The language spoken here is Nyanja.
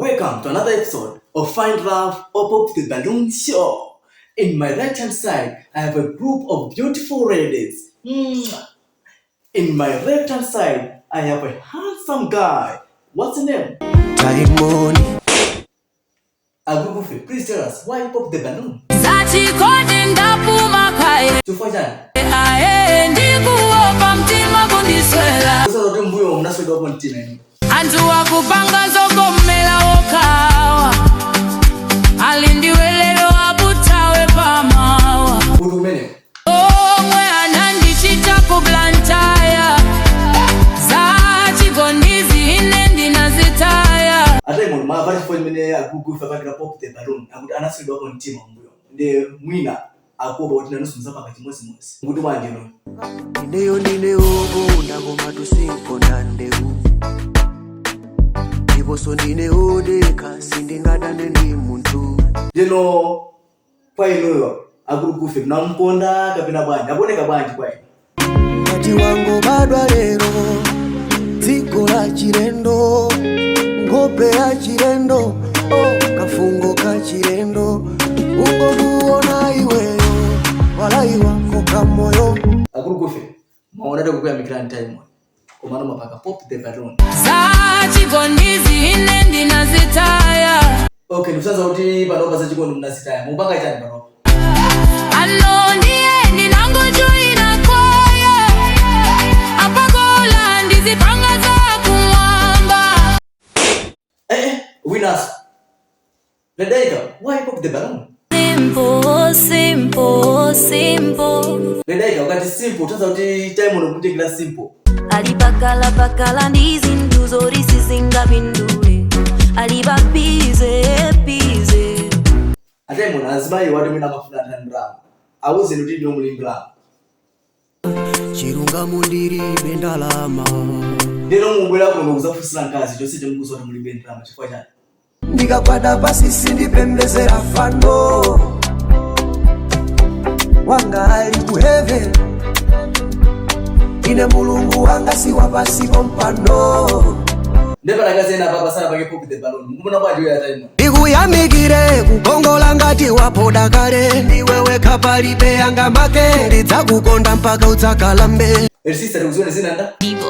Welcome to another episode of Find Love or Pop the Balloon Show. In my right hand side, I have a group of beautiful ladies. In my left hand side, I have a handsome guy. What's his name? Taimoni. Agugufi, please tell us why you pop the balloon. Tufajani. Sasa mbuyo mnasweda hapo mtini. Antu wakupanga zogomela wokawa alindiwelelo abutawe pamawa Udumene. Omwe anandichita kublantaya zachigonizi inendi nazitaya Ataimoni mavari for mene Agugufi abakira pop the balloon. Anasweda hapo mtini mbuyo. Nde mwina akuba utina nusu mzapa kati mwezi. Ngudu wangeno. Neo nabo matusinko nandeu. Iboso odeka sindingadane ndi muntu. Jeno kwa inoyo Agugufi namponda kapena bwanji. Aboneka bwanji kwa ino. Kati wango badwa lero dziko la chilendo ngope ya chilendo kafungo ka chilendo ungomuona iweyo walai wako kamoyo. Agugufi maonada kukuya mikirani time komano mapaka pop the balloon. zachigonizi inendi nazitaya. Okay, nusanza uti panopa zachikondi mnazitaya mupanga chani panopa Anondie ninangojoina koye apagola ndizipanga za kumwamba. Winners. Ledaika, why pop the balloon? Simple. Ledaika, wakati simple, utaza uti time unokuti kila simple. Alipakala ndizi nduzori sizinga bindule aliba bize Ate mwana azibai watu mina mafuna tandra awuze nuti ndio mulimbla Chirunga mundiri bendalama ndino mungwela kuno kuzafusira nkazi chose mukuzo watu mulibendra chifukwa chani ndikakwada pasi sindipembezera fano wanga ali ku heaven ine mulungu wanga si wapasi kompano. ndepala kazena papa sana pake pop the balloon mbona bwaje ya time Ndikuyamikire kukongola ngati wapoda kale ndiwewe kapalibe yanga make ndidzakukonda mpaka udzakalambe. sister uzone zinanda Divo